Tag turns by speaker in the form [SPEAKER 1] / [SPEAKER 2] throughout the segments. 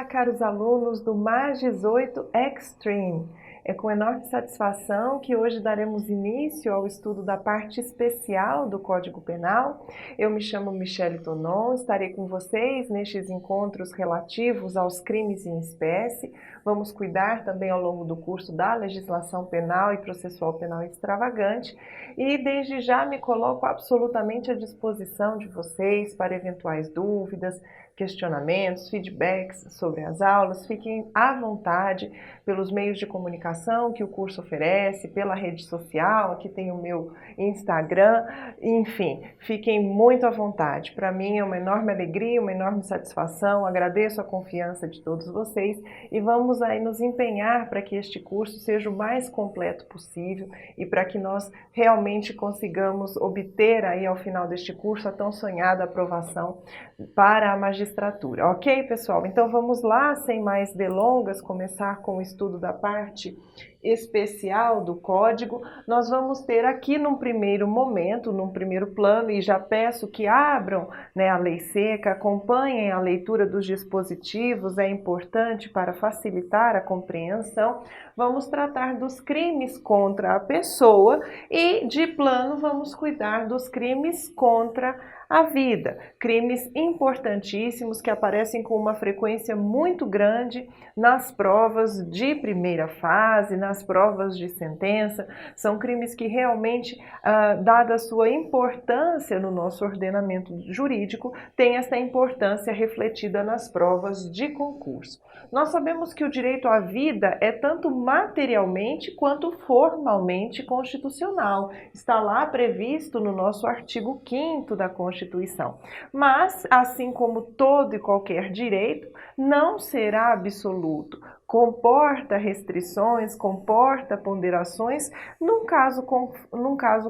[SPEAKER 1] caros alunos do MAS 18 Extreme. É com enorme satisfação que hoje daremos início ao estudo da parte especial do Código Penal. Eu me chamo Michele Tonon, estarei com vocês nestes encontros relativos aos crimes em espécie. Vamos cuidar também ao longo do curso da legislação penal e processual penal extravagante e desde já me coloco absolutamente à disposição de vocês para eventuais dúvidas, questionamentos, feedbacks sobre as aulas. Fiquem à vontade pelos meios de comunicação que o curso oferece, pela rede social, aqui tem o meu Instagram, enfim, fiquem muito à vontade. Para mim é uma enorme alegria, uma enorme satisfação, agradeço a confiança de todos vocês e vamos aí nos empenhar para que este curso seja o mais completo possível e para que nós realmente consigamos obter aí ao final deste curso a tão sonhada aprovação para a magistratura. Ok, pessoal? Então vamos lá, sem mais delongas, começar com o estudo da parte especial do código. Nós vamos ter aqui num primeiro momento, num primeiro plano, e já peço que abram, né, a lei seca, acompanhem a leitura dos dispositivos, é importante para facilitar a compreensão. Vamos tratar dos crimes contra a pessoa e, de plano, vamos cuidar dos crimes contra a vida, crimes importantíssimos que aparecem com uma frequência muito grande nas provas de primeira fase, nas provas de sentença. São crimes que realmente, dada a sua importância no nosso ordenamento jurídico, têm essa importância refletida nas provas de concurso. Nós sabemos que o direito à vida é tanto materialmente quanto formalmente constitucional. Está lá previsto no nosso artigo 5º da Constituição. Mas, assim como todo e qualquer direito, não será absoluto. Comporta restrições, comporta ponderações num caso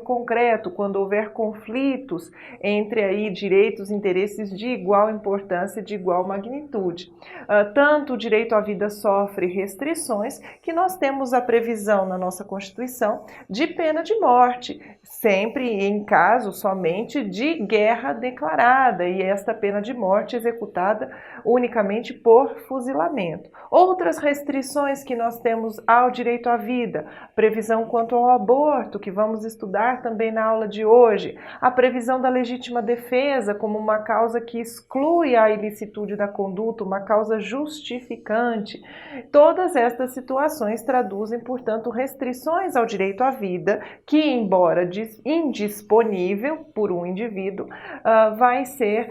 [SPEAKER 1] concreto, quando houver conflitos entre aí direitos e interesses de igual importância, de igual magnitude. Tanto o direito à vida sofre restrições que nós temos a previsão na nossa Constituição de pena de morte, sempre em caso somente de guerra declarada, e esta pena de morte executada unicamente por fuzilamento. Outras restrições que nós temos ao direito à vida, previsão quanto ao aborto, que vamos estudar também na aula de hoje, a previsão da legítima defesa como uma causa que exclui a ilicitude da conduta, uma causa justificante. Todas estas situações traduzem, portanto, restrições ao direito à vida, que, embora indisponível por um indivíduo, vai ser,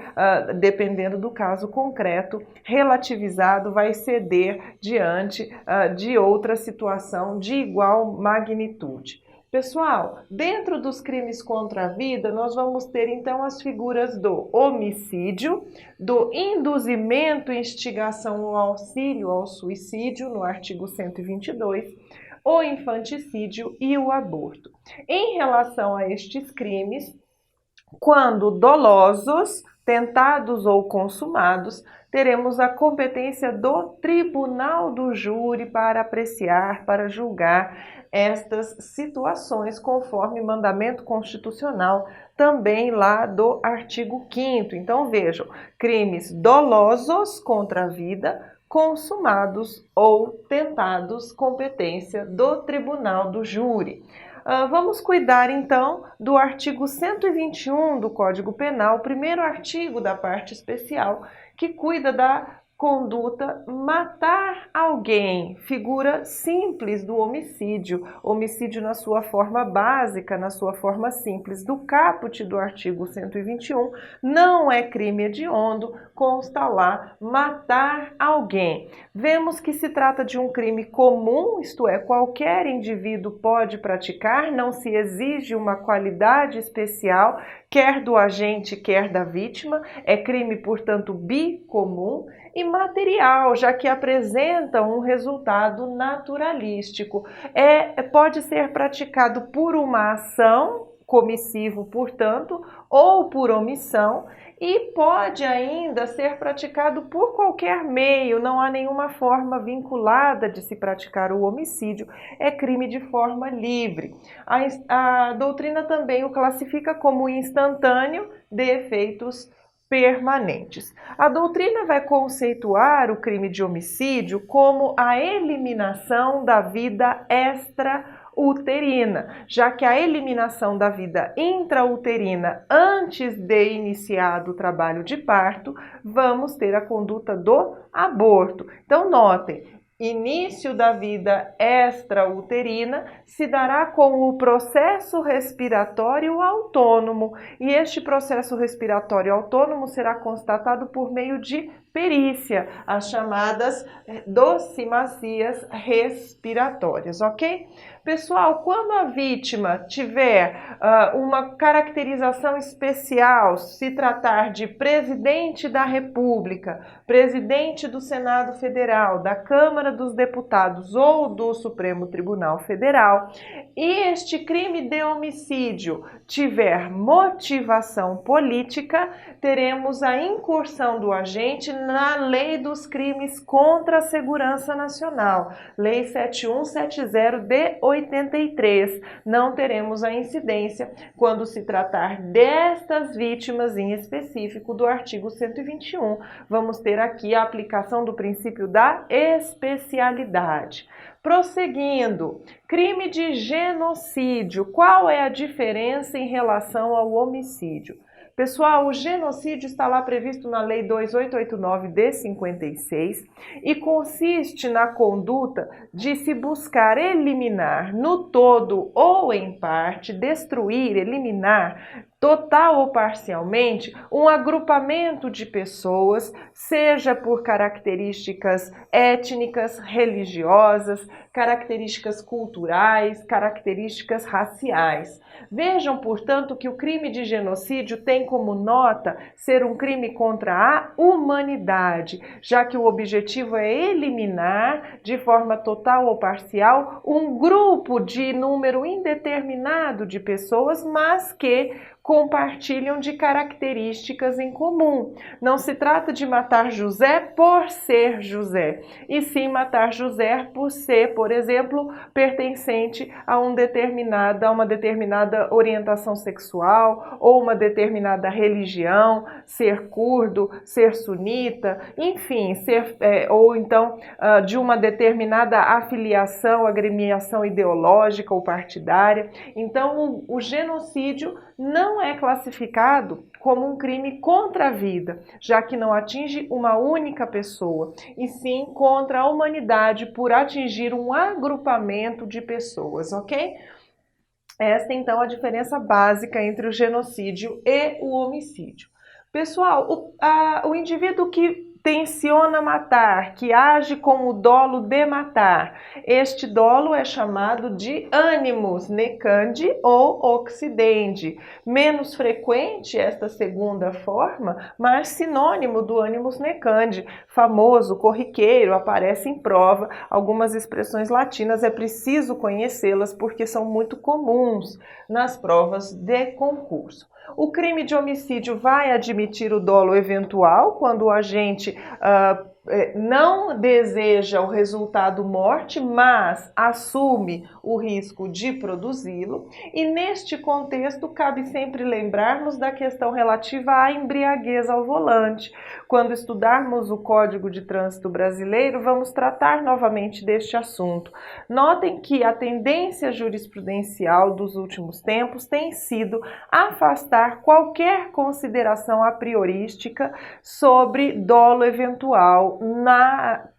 [SPEAKER 1] dependendo do caso concreto, relativizado, vai ceder diante de outra situação de igual magnitude. Pessoal, dentro dos crimes contra a vida, nós vamos ter então as figuras do homicídio, do induzimento, instigação ou auxílio ao suicídio, no artigo 122, o infanticídio e o aborto. Em relação a estes crimes, quando dolosos, tentados ou consumados, teremos a competência do tribunal do júri para apreciar, para julgar estas situações, conforme mandamento constitucional, também lá do artigo 5º. Então vejam, crimes dolosos contra a vida, consumados ou tentados, competência do tribunal do júri. Vamos cuidar então do artigo 121 do Código Penal, o primeiro artigo da parte especial, que cuida da conduta matar alguém, figura simples do homicídio, homicídio na sua forma básica, na sua forma simples do caput do artigo 121, não é crime hediondo, consta lá matar alguém. Vemos que se trata de um crime comum, isto é, qualquer indivíduo pode praticar, não se exige uma qualidade especial, quer do agente, quer da vítima, é crime, portanto, bicomum, e material, já que apresenta um resultado naturalístico. Pode ser praticado por uma ação, comissivo, portanto, ou por omissão, e pode ainda ser praticado por qualquer meio, não há nenhuma forma vinculada de se praticar o homicídio, é crime de forma livre. A doutrina também o classifica como instantâneo de efeitos permanentes. A doutrina vai conceituar o crime de homicídio como a eliminação da vida extrauterina, já que a eliminação da vida intrauterina antes de iniciado o trabalho de parto, vamos ter a conduta do aborto. Então, notem, início da vida extrauterina se dará com o processo respiratório autônomo, e este processo respiratório autônomo será constatado por meio de perícia, as chamadas docimacias respiratórias, ok? Pessoal, quando a vítima tiver uma caracterização especial, se tratar de presidente da República, presidente do Senado Federal, da Câmara dos Deputados ou do Supremo Tribunal Federal, e este crime de homicídio tiver motivação política, teremos a incursão do agente na Lei dos Crimes contra a Segurança Nacional, Lei 7170 de 83. Não teremos a incidência quando se tratar destas vítimas em específico do artigo 121. Vamos ter aqui a aplicação do princípio da especialidade. Prosseguindo, crime de genocídio. Qual é a diferença em relação ao homicídio? Pessoal, o genocídio está lá previsto na Lei 2889 de 56 e consiste na conduta de se buscar eliminar no todo ou em parte, destruir, eliminar, total ou parcialmente, um agrupamento de pessoas, seja por características étnicas, religiosas, características culturais, características raciais. Vejam, portanto, que o crime de genocídio tem como nota ser um crime contra a humanidade, já que o objetivo é eliminar, de forma total ou parcial, um grupo de número indeterminado de pessoas, mas que compartilham de características em comum. Não se trata de matar José por ser José, e sim matar José por ser, por exemplo, pertencente a uma determinada orientação sexual ou uma determinada religião, ser curdo, ser sunita, enfim, ou então de uma determinada afiliação, agremiação ideológica ou partidária. Então, o genocídio não é classificado como um crime contra a vida, já que não atinge uma única pessoa, e sim contra a humanidade por atingir um agrupamento de pessoas, ok? Esta, então, é a diferença básica entre o genocídio e o homicídio. Pessoal, o indivíduo que tenciona matar, que age com o dolo de matar, este dolo é chamado de animus necandi ou occidendi. Menos frequente esta segunda forma, mas sinônimo do animus necandi, famoso, corriqueiro, aparece em prova. Algumas expressões latinas é preciso conhecê-las porque são muito comuns nas provas de concurso. O crime de homicídio vai admitir o dolo eventual quando o agente não deseja o resultado morte, mas assume o risco de produzi-lo. E neste contexto, cabe sempre lembrarmos da questão relativa à embriaguez ao volante. Quando estudarmos o Código de Trânsito Brasileiro, vamos tratar novamente deste assunto. Notem que a tendência jurisprudencial dos últimos tempos tem sido afastar qualquer consideração a priorística sobre dolo eventual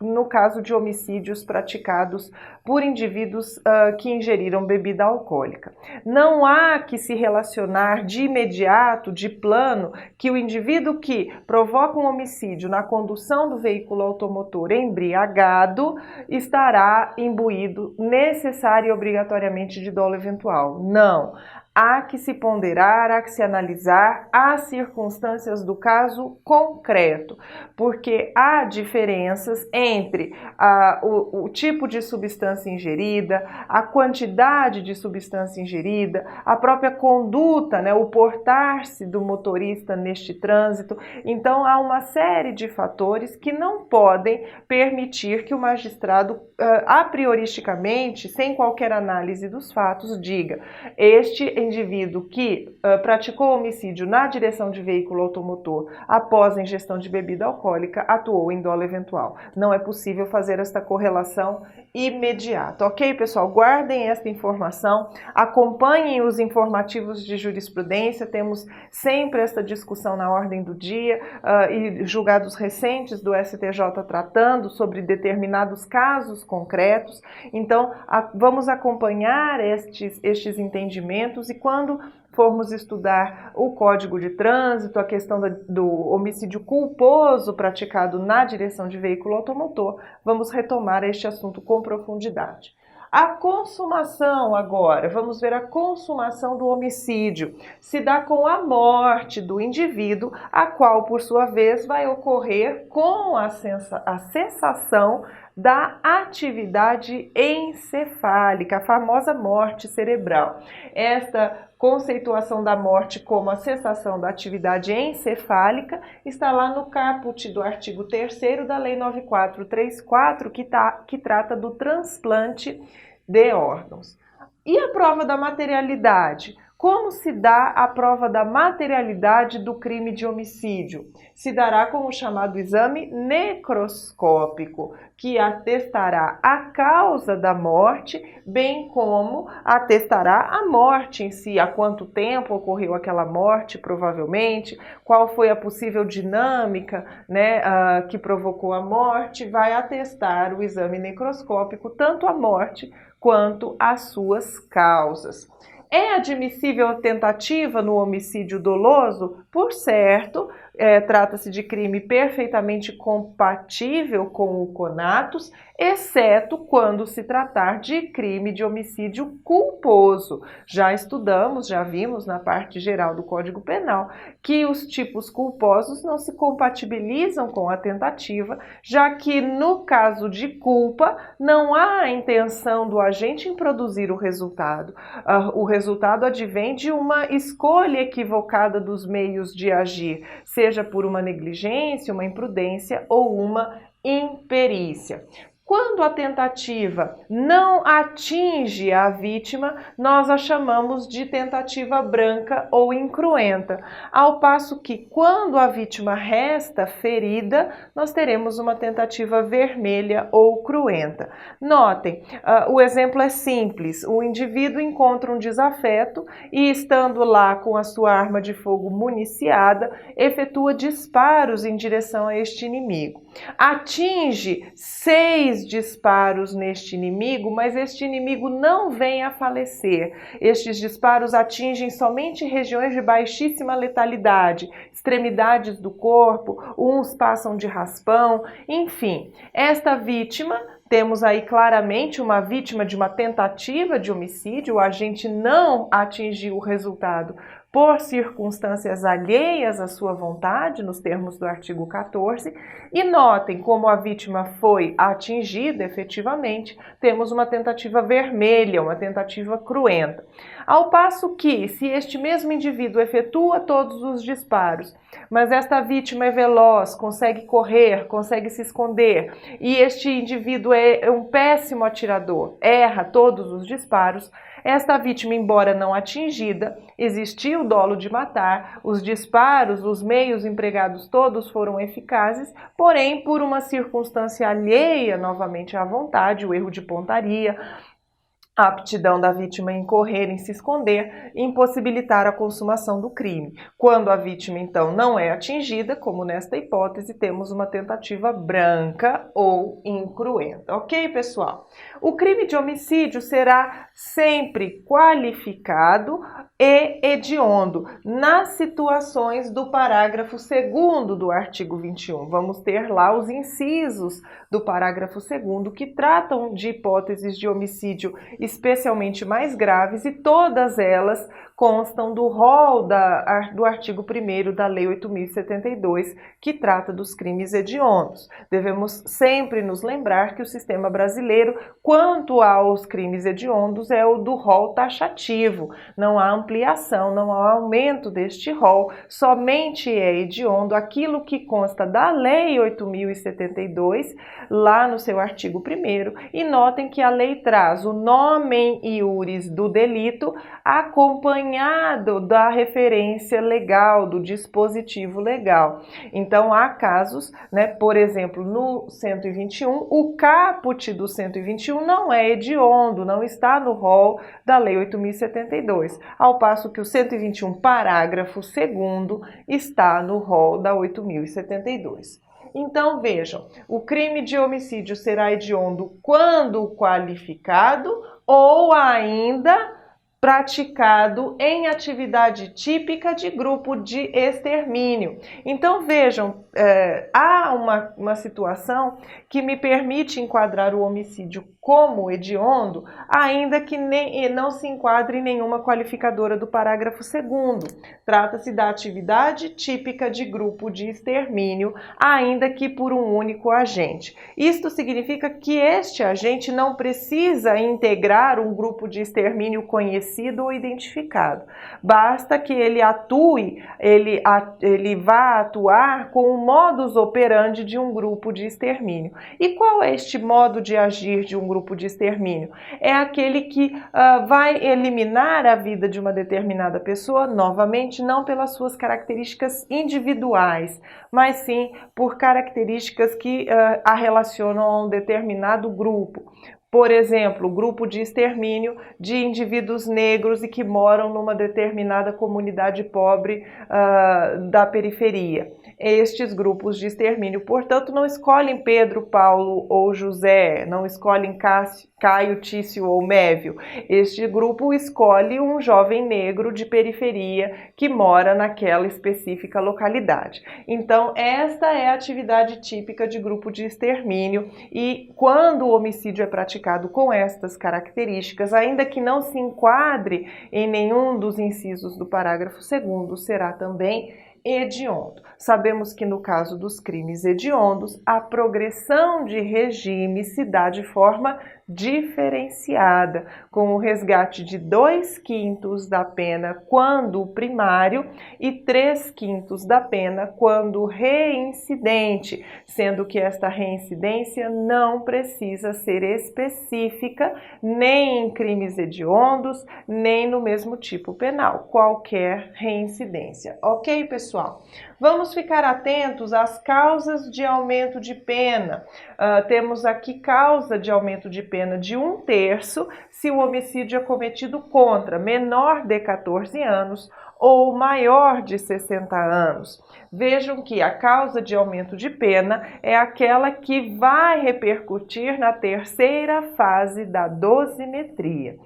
[SPEAKER 1] no caso de homicídios praticados por indivíduos que ingeriram bebida alcoólica. Não há que se relacionar de imediato, de plano, que o indivíduo que provoca um homicídio na condução do veículo automotor embriagado estará imbuído necessária e obrigatoriamente de dolo eventual. Não. Há que se ponderar, há que se analisar as circunstâncias do caso concreto, porque há diferenças entre o tipo de substância ingerida, a quantidade de substância ingerida, a própria conduta, né, o portar-se do motorista neste trânsito. Então, há uma série de fatores que não podem permitir que o magistrado, a prioristicamente, sem qualquer análise dos fatos, diga: este indivíduo que praticou homicídio na direção de veículo automotor após a ingestão de bebida alcoólica atuou em dolo eventual. Não é possível fazer esta correlação imediata. Ok, pessoal? Guardem esta informação, acompanhem os informativos de jurisprudência, temos sempre esta discussão na ordem do dia e julgados recentes do STJ tratando sobre determinados casos concretos. Então, vamos acompanhar estes entendimentos e quando formos estudar o Código de Trânsito, a questão do homicídio culposo praticado na direção de veículo automotor, vamos retomar este assunto com profundidade. A consumação agora, vamos ver a consumação do homicídio, se dá com a morte do indivíduo, a qual, por sua vez, vai ocorrer com a cessação da atividade encefálica, a famosa morte cerebral. Esta conceituação da morte como a cessação da atividade encefálica está lá no caput do artigo 3º da Lei 9434, que trata do transplante de órgãos. E a prova da materialidade? Como se dá a prova da materialidade do crime de homicídio? Se dará com o chamado exame necroscópico, que atestará a causa da morte, bem como atestará a morte em si, há quanto tempo ocorreu aquela morte, provavelmente, qual foi a possível dinâmica, que provocou a morte, vai atestar o exame necroscópico tanto a morte quanto as suas causas. É admissível a tentativa no homicídio doloso? Por certo, trata-se de crime perfeitamente compatível com o conatus, exceto quando se tratar de crime de homicídio culposo. Já estudamos, já vimos na parte geral do Código Penal que os tipos culposos não se compatibilizam com a tentativa, já que no caso de culpa não há a intenção do agente em produzir o resultado. O resultado advém de uma escolha equivocada dos meios de agir, seja por uma negligência, uma imprudência ou uma imperícia. Quando a tentativa não atinge a vítima, nós a chamamos de tentativa branca ou incruenta, ao passo que quando a vítima resta ferida, nós teremos uma tentativa vermelha ou cruenta. Notem, o exemplo é simples, o indivíduo encontra um desafeto e, estando lá com a sua arma de fogo municiada, efetua disparos em direção a este inimigo. Atinge 6 disparos neste inimigo, mas este inimigo não vem a falecer. Estes disparos atingem somente regiões de baixíssima letalidade, extremidades do corpo, uns passam de raspão, enfim. Esta vítima, temos aí claramente uma vítima de uma tentativa de homicídio, o agente não atingiu o resultado por circunstâncias alheias à sua vontade, nos termos do artigo 14, e notem como a vítima foi atingida efetivamente, temos uma tentativa vermelha, uma tentativa cruenta. Ao passo que, se este mesmo indivíduo efetua todos os disparos, mas esta vítima é veloz, consegue correr, consegue se esconder, e este indivíduo é um péssimo atirador, erra todos os disparos, esta vítima, embora não atingida, existiu o dolo de matar, os disparos, os meios empregados todos foram eficazes, porém, por uma circunstância alheia novamente à vontade, o erro de pontaria, a aptidão da vítima em correr, em se esconder, impossibilitar a consumação do crime. Quando a vítima, então, não é atingida, como nesta hipótese, temos uma tentativa branca ou incruenta. Ok, pessoal? O crime de homicídio será sempre qualificado e hediondo nas situações do parágrafo 2º do artigo 21. Vamos ter lá os incisos do parágrafo 2º que tratam de hipóteses de homicídio especialmente mais graves, e todas elas constam do rol do artigo 1º da Lei 8.072, que trata dos crimes hediondos. Devemos sempre nos lembrar que o sistema brasileiro, quanto aos crimes hediondos, é o do rol taxativo. Não há ampliação, não há aumento deste rol, somente é hediondo aquilo que consta da Lei 8.072, lá no seu artigo 1º, e notem que a lei traz o nomen iuris do delito acompanhado acompanhado da referência legal, do dispositivo legal. Então, há casos, né, por exemplo, no 121, o caput do 121 não é hediondo, não está no rol da Lei 8.072, ao passo que o 121, parágrafo 2º, está no rol da 8.072. Então, vejam, o crime de homicídio será hediondo quando qualificado ou ainda praticado em atividade típica de grupo de extermínio. Então, vejam, há uma situação que me permite enquadrar o homicídio como hediondo, ainda que não se enquadre em nenhuma qualificadora do parágrafo 2º. Trata-se da atividade típica de grupo de extermínio, ainda que por um único agente. Isto significa que este agente não precisa integrar um grupo de extermínio conhecido ou identificado. Basta que ele atue, ele vá atuar com o modus operandi de um grupo de extermínio. E qual é este modo de agir de um grupo de extermínio? É aquele que vai eliminar a vida de uma determinada pessoa, novamente, não pelas suas características individuais, mas sim por características que a relacionam a um determinado grupo. Por exemplo, grupo de extermínio de indivíduos negros e que moram numa determinada comunidade pobre da periferia. Estes grupos de extermínio, portanto, não escolhem Pedro, Paulo ou José, não escolhem Caio, Tício ou Mévio. Este grupo escolhe um jovem negro de periferia que mora naquela específica localidade. Então, esta é a atividade típica de grupo de extermínio e quando o homicídio é praticado com estas características, ainda que não se enquadre em nenhum dos incisos do parágrafo 2º, será também hediondo. Sabemos que no caso dos crimes hediondos, a progressão de regime se dá de forma diferenciada, com o resgate de 2/5 da pena quando primário e 3/5 da pena quando reincidente, sendo que esta reincidência não precisa ser específica nem em crimes hediondos, nem no mesmo tipo penal, qualquer reincidência. Ok, pessoal? Vamos ficar atentos às causas de aumento de pena. Temos aqui causa de aumento de pena de 1/3 se o homicídio é cometido contra menor de 14 anos ou maior de 60 anos. Vejam que a causa de aumento de pena é aquela que vai repercutir na terceira fase da dosimetria.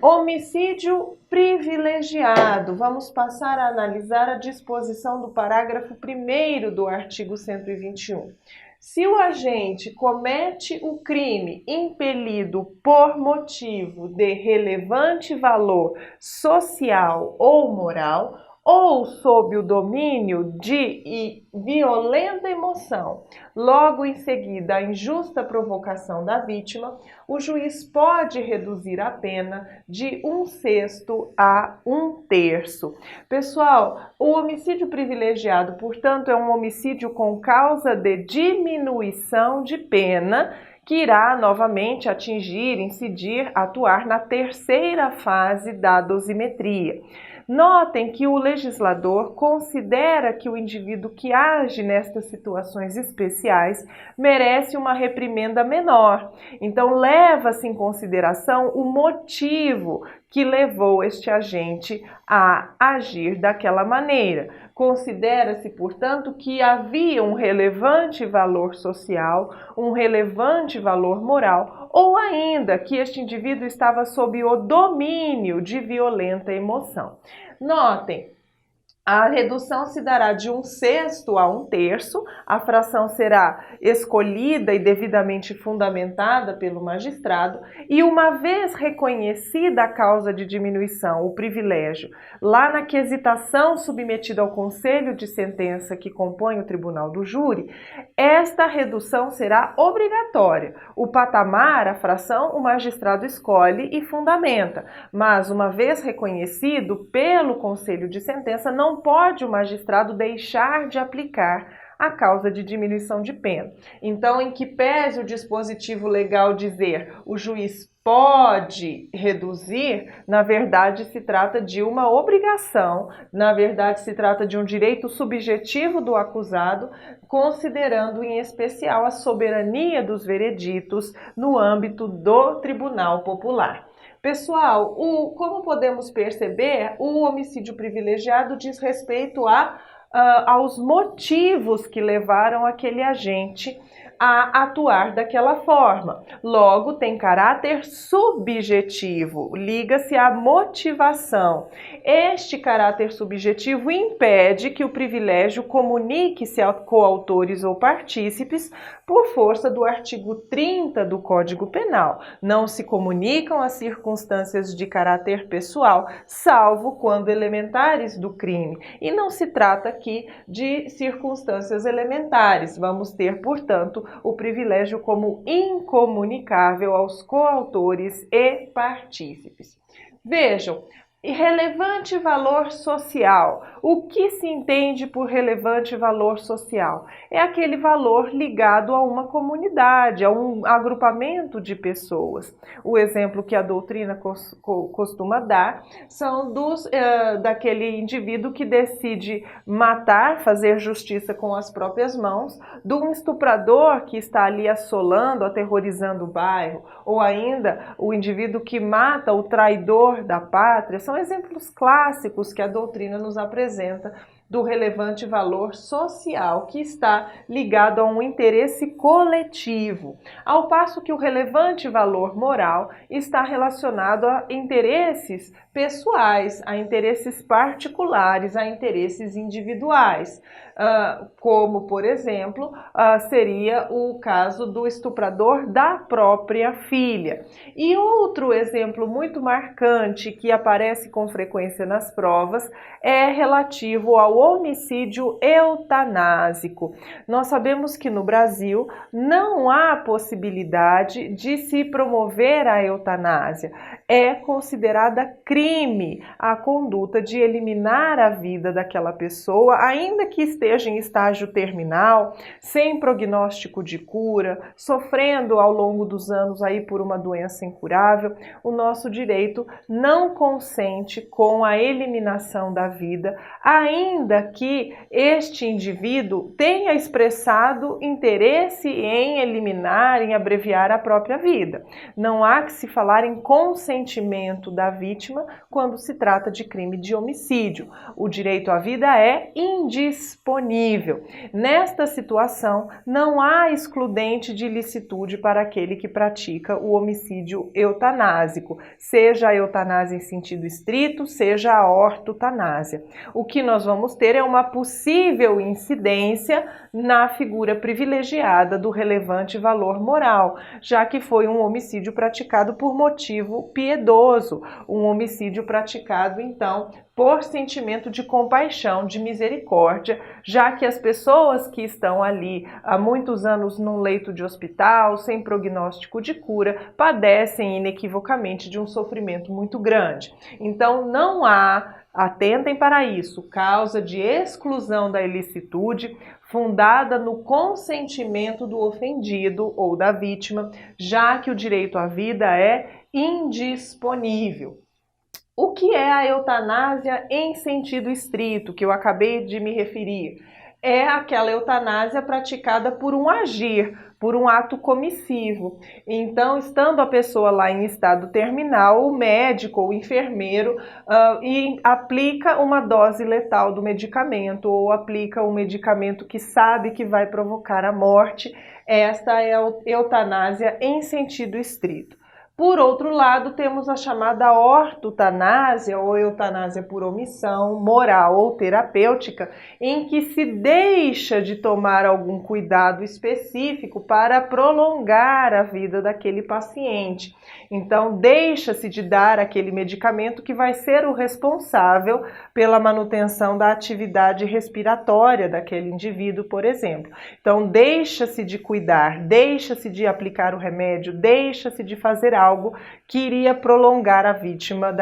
[SPEAKER 1] Homicídio privilegiado. Vamos passar a analisar a disposição do parágrafo 1º do artigo 121. Se o agente comete o crime impelido por motivo de relevante valor social ou moral, ou sob o domínio de violenta emoção, logo em seguida a injusta provocação da vítima, o juiz pode reduzir a pena de 1/6 a 1/3. Pessoal, o homicídio privilegiado, portanto, é um homicídio com causa de diminuição de pena, que irá novamente atingir, incidir, atuar na terceira fase da dosimetria. Notem que o legislador considera que o indivíduo que age nestas situações especiais merece uma reprimenda menor. Então, leva-se em consideração o motivo que levou este agente a agir daquela maneira. Considera-se, portanto, que havia um relevante valor social, um relevante valor moral, ou ainda que este indivíduo estava sob o domínio de violenta emoção. Notem, a redução se dará de 1/6 a 1/3, a fração será escolhida e devidamente fundamentada pelo magistrado e uma vez reconhecida a causa de diminuição, o privilégio, lá na quesitação submetida ao conselho de sentença que compõe o tribunal do júri, esta redução será obrigatória. O patamar, a fração, o magistrado escolhe e fundamenta, mas uma vez reconhecido pelo conselho de sentença, não pode o magistrado deixar de aplicar a causa de diminuição de pena. Então, em que pese o dispositivo legal dizer o juiz pode reduzir, na verdade se trata de uma obrigação, na verdade se trata de um direito subjetivo do acusado, considerando em especial a soberania dos vereditos no âmbito do Tribunal Popular. Pessoal, como podemos perceber, o homicídio privilegiado diz respeito aos motivos que levaram aquele agente a atuar daquela forma. Logo, tem caráter subjetivo, liga-se à motivação. Este caráter subjetivo impede que o privilégio comunique-se a coautores ou partícipes por força do artigo 30 do Código Penal. Não se comunicam as circunstâncias de caráter pessoal, salvo quando elementares do crime. E não se trata aqui de circunstâncias elementares. Vamos ter, portanto, o privilégio como incomunicável aos coautores e partícipes. Vejam, relevante valor social. O que se entende por relevante valor social? É aquele valor ligado a uma comunidade, a um agrupamento de pessoas. O exemplo que a doutrina costuma dar são daquele indivíduo que decide matar, fazer justiça com as próprias mãos, de um estuprador que está ali assolando, aterrorizando o bairro, ou ainda o indivíduo que mata o traidor da pátria. São exemplos clássicos que a doutrina nos apresenta do relevante valor social, que está ligado a um interesse coletivo, ao passo que o relevante valor moral está relacionado a interesses pessoais, a interesses particulares, a interesses individuais, como, por exemplo, seria o caso do estuprador da própria filha. E outro exemplo muito marcante que aparece com frequência nas provas é relativo ao homicídio eutanásico. Nós sabemos que no Brasil não há possibilidade de se promover a eutanásia. É considerada crime a conduta de eliminar a vida daquela pessoa, ainda que esteja em estágio terminal, sem prognóstico de cura, sofrendo ao longo dos anos aí por uma doença incurável. O nosso direito não consente com a eliminação da vida, ainda que este indivíduo tenha expressado interesse em eliminar, em abreviar a própria vida. Não há que se falar em consentimento da vítima quando se trata de crime de homicídio. O direito à vida é indisponível. Nesta situação, não há excludente de ilicitude para aquele que pratica o homicídio eutanásico, seja a eutanásia em sentido estrito, seja a ortotanásia. O que nós vamos ter é uma possível incidência na figura privilegiada do relevante valor moral, já que foi um homicídio praticado por motivo piedoso, um homicídio praticado, então, por sentimento de compaixão, de misericórdia, já que as pessoas que estão ali há muitos anos num leito de hospital, sem prognóstico de cura, padecem inequivocamente de um sofrimento muito grande. Então, não há, atentem para isso, causa de exclusão da ilicitude fundada no consentimento do ofendido ou da vítima, já que o direito à vida é indisponível. O que é a eutanásia em sentido estrito, que eu acabei de me referir? É aquela eutanásia praticada por um agir, por um ato comissivo. Então, estando a pessoa lá em estado terminal, o médico ou o enfermeiro aplica uma dose letal do medicamento ou aplica um medicamento que sabe que vai provocar a morte. Esta é a eutanásia em sentido estrito. Por outro lado, temos a chamada ortotanásia ou eutanásia por omissão, moral ou terapêutica, em que se deixa de tomar algum cuidado específico para prolongar a vida daquele paciente. Então, deixa-se de dar aquele medicamento que vai ser o responsável pela manutenção da atividade respiratória daquele indivíduo, por exemplo. Então, deixa-se de cuidar, deixa-se de aplicar o remédio, deixa-se de fazer algo que iria prolongar a vida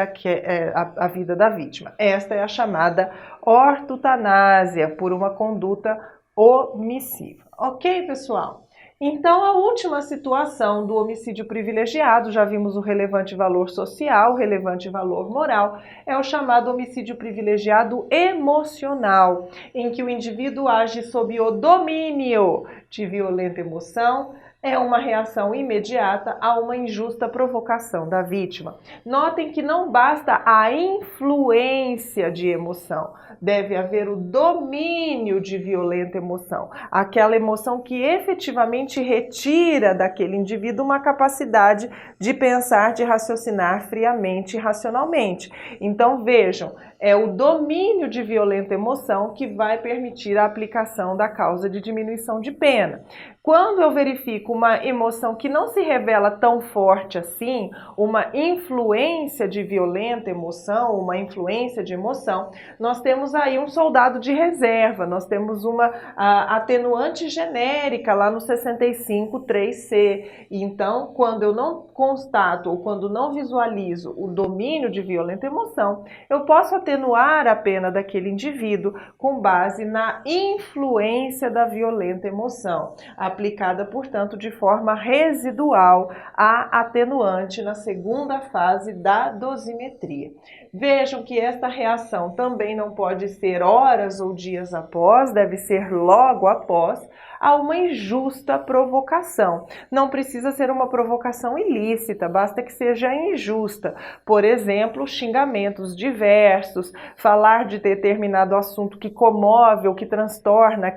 [SPEAKER 1] da vítima. Esta é a chamada ortotanásia por uma conduta omissiva. Ok, pessoal? Então, a última situação do homicídio privilegiado, já vimos o relevante valor social, o relevante valor moral, é o chamado homicídio privilegiado emocional, em que o indivíduo age sob o domínio de violenta emoção, é uma reação imediata a uma injusta provocação da vítima. Notem que não basta a influência de emoção, deve haver o domínio de violenta emoção, aquela emoção que efetivamente retira daquele indivíduo uma capacidade de pensar, de raciocinar friamente e racionalmente. Então vejam, é o domínio de violenta emoção que vai permitir a aplicação da causa de diminuição de pena. Quando eu verifico uma emoção que não se revela tão forte assim, uma influência de violenta emoção, uma influência de emoção, nós temos aí um soldado de reserva, nós temos uma atenuante genérica lá no 65.3c. Então, quando eu não constato ou quando não visualizo o domínio de violenta emoção, eu posso atenuar a pena daquele indivíduo com base na influência da violenta emoção, aplicada, portanto, de forma residual a atenuante na segunda fase da dosimetria. Vejam que esta reação também não pode ser horas ou dias após, deve ser logo após a uma injusta provocação. Não precisa ser uma provocação ilícita, basta que seja injusta. Por exemplo, xingamentos diversos, falar de determinado assunto que comove ou que transtorna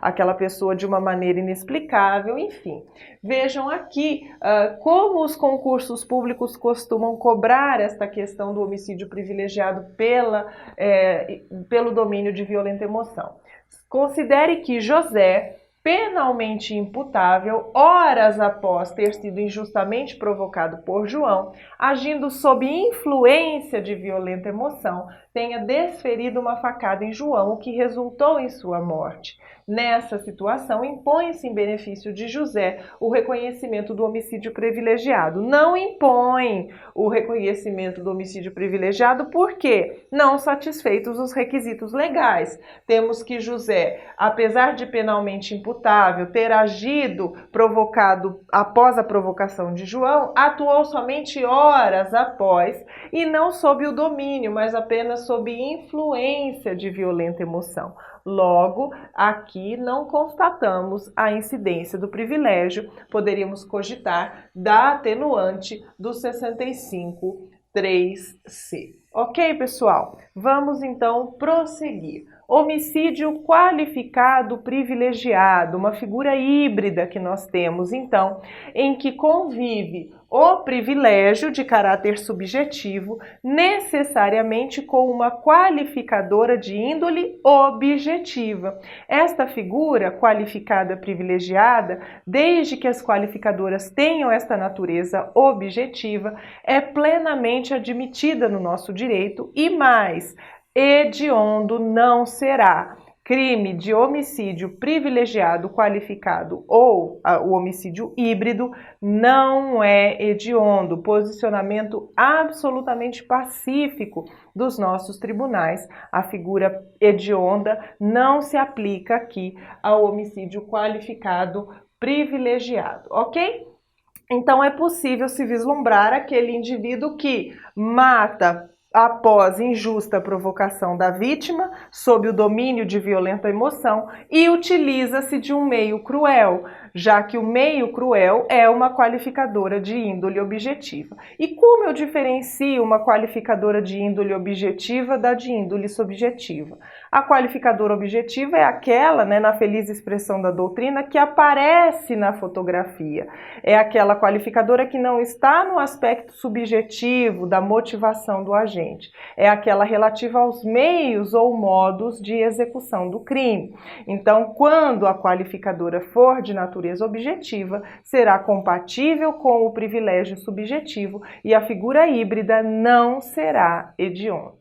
[SPEAKER 1] aquela pessoa de uma maneira inexplicável, enfim. Vejam aqui como os concursos públicos costumam cobrar esta questão do homicídio privilegiado pelo domínio de violenta emoção. Considere que José, penalmente imputável, horas após ter sido injustamente provocado por João, agindo sob influência de violenta emoção, tenha desferido uma facada em João, o que resultou em sua morte. Nessa situação, impõe-se em benefício de José o reconhecimento do homicídio privilegiado. Não impõe o reconhecimento do homicídio privilegiado porque não satisfeitos os requisitos legais. Temos que José, apesar de penalmente imputável, ter agido provocado após a provocação de João, atuou somente horas após e não sob o domínio, mas apenas sob influência de violenta emoção. Logo, aqui não constatamos a incidência do privilégio, poderíamos cogitar da atenuante do 65.3c. Ok, pessoal? Vamos então prosseguir. Homicídio qualificado privilegiado, uma figura híbrida que nós temos, então, em que convive o privilégio de caráter subjetivo necessariamente com uma qualificadora de índole objetiva. Esta figura qualificada privilegiada, desde que as qualificadoras tenham esta natureza objetiva, é plenamente admitida no nosso direito e mais, hediondo não será. Crime de homicídio privilegiado qualificado ou o homicídio híbrido não é hediondo. Posicionamento absolutamente pacífico dos nossos tribunais. A figura hedionda não se aplica aqui ao homicídio qualificado privilegiado, ok? Então é possível se vislumbrar aquele indivíduo que mata após injusta provocação da vítima, sob o domínio de violenta emoção, e utiliza-se de um meio cruel, já que o meio cruel é uma qualificadora de índole objetiva. E como eu diferencio uma qualificadora de índole objetiva da de índole subjetiva? A qualificadora objetiva é aquela, na feliz expressão da doutrina, que aparece na fotografia. É aquela qualificadora que não está no aspecto subjetivo da motivação do agente. É aquela relativa aos meios ou modos de execução do crime. Então, quando a qualificadora for de natureza objetiva, será compatível com o privilégio subjetivo e a figura híbrida não será hedionda.